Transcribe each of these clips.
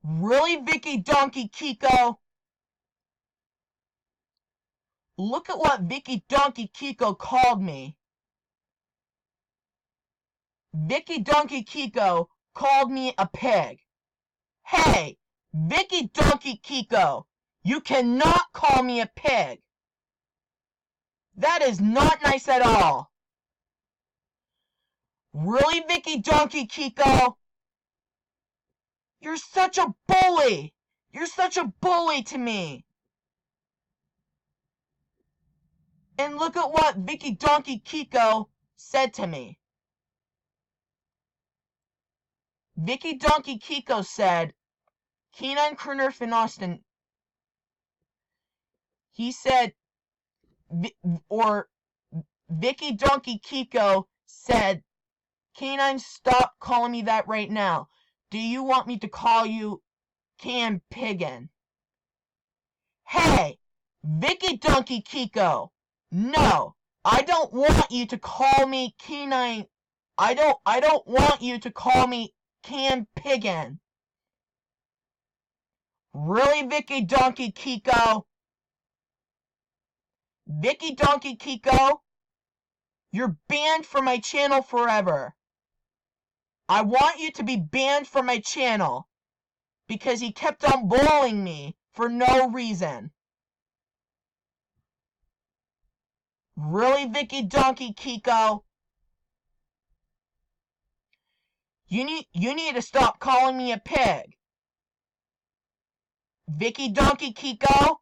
Really, Vekidonkeykiko? Look at what Vekidonkeykiko called me. Vekidonkeykiko called me a pig. Hey, Vekidonkeykiko, you cannot call me a pig. That is not nice at all. Really, Vekidonkeykiko? You're such a bully! You're such a bully to me! And look at what Vekidonkeykiko said to me. Vekidonkeykiko said, Canine Kerner in Austin. He said, or Vekidonkeykiko said, Canine, stop calling me that right now. Do you want me to call you Can Piggin? Hey, Vekidonkeykiko! No, I don't want you to call me Canine. I don't want you to call me Can Piggin. Really, Vekidonkeykiko? Vekidonkeykiko? You're banned from my channel forever. I want you to be banned from my channel because he kept on bullying me for no reason. Really, Vekidonkeykiko? You need to stop calling me a pig. Vekidonkeykiko?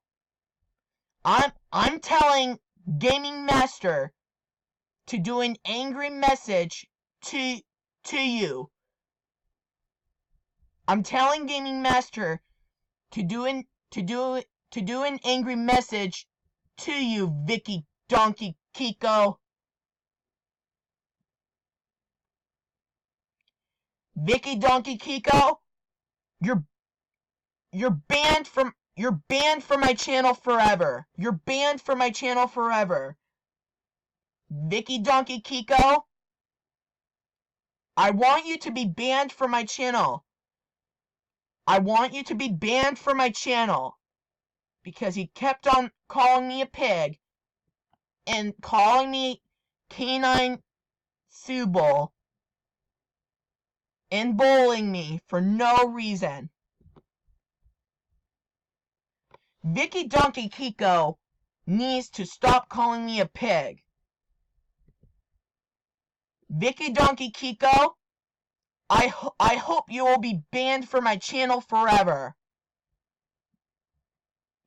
I'm telling Gaming Master to do an angry message to you. I'm telling Gaming Master to do an angry message to you, Vekidonkeykiko. Vekidonkeykiko, you're banned from my channel forever. You're banned from my channel forever. Vekidonkeykiko, I want you to be banned from my channel. I want you to be banned from my channel because he kept on calling me a pig and calling me Canine Subal and bullying me for no reason. Vekidonkeykiko needs to stop calling me a pig. Vekidonkeykiko, I hope you will be banned from my channel forever.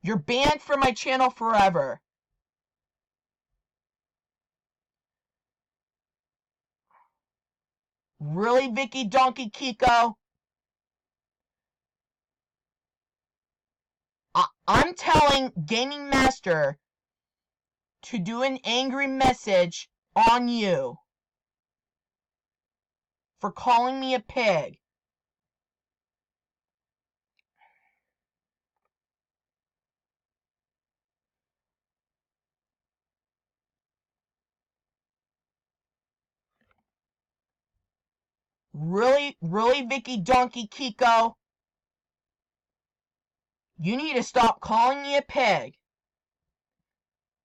You're banned from my channel forever. Really, Vekidonkeykiko? I'm telling Gaming Master to do an angry message on you for calling me a pig. Really, Vekidonkeykiko? You need to stop calling me a pig.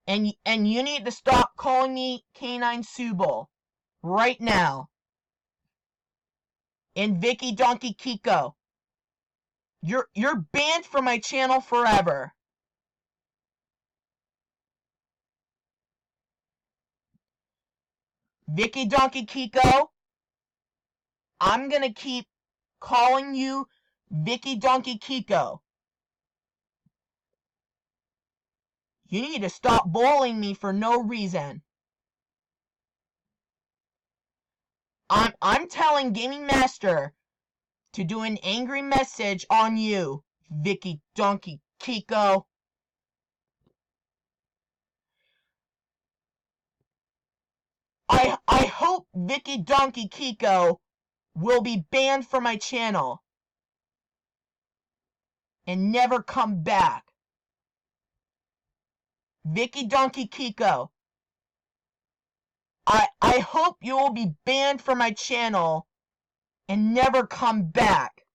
And you need to stop calling me Canine Subal right now. And Vekidonkeykiko, you're banned from my channel forever. Vekidonkeykiko, I'm gonna keep calling you Vekidonkeykiko. You need to stop bullying me for no reason. I'm telling Gaming Master to do an angry message on you, Vekidonkeykiko. I hope Vekidonkeykiko will be banned from my channel and never come back. Vekidonkeykiko, I hope you will be banned from my channel and never come back.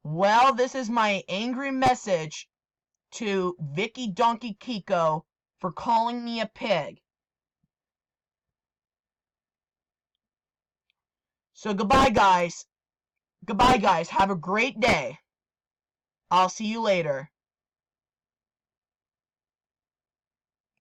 Well, this is my angry message to Vekidonkeykiko for calling me a pig. So goodbye, guys. Goodbye, guys. Have a great day. I'll see you later.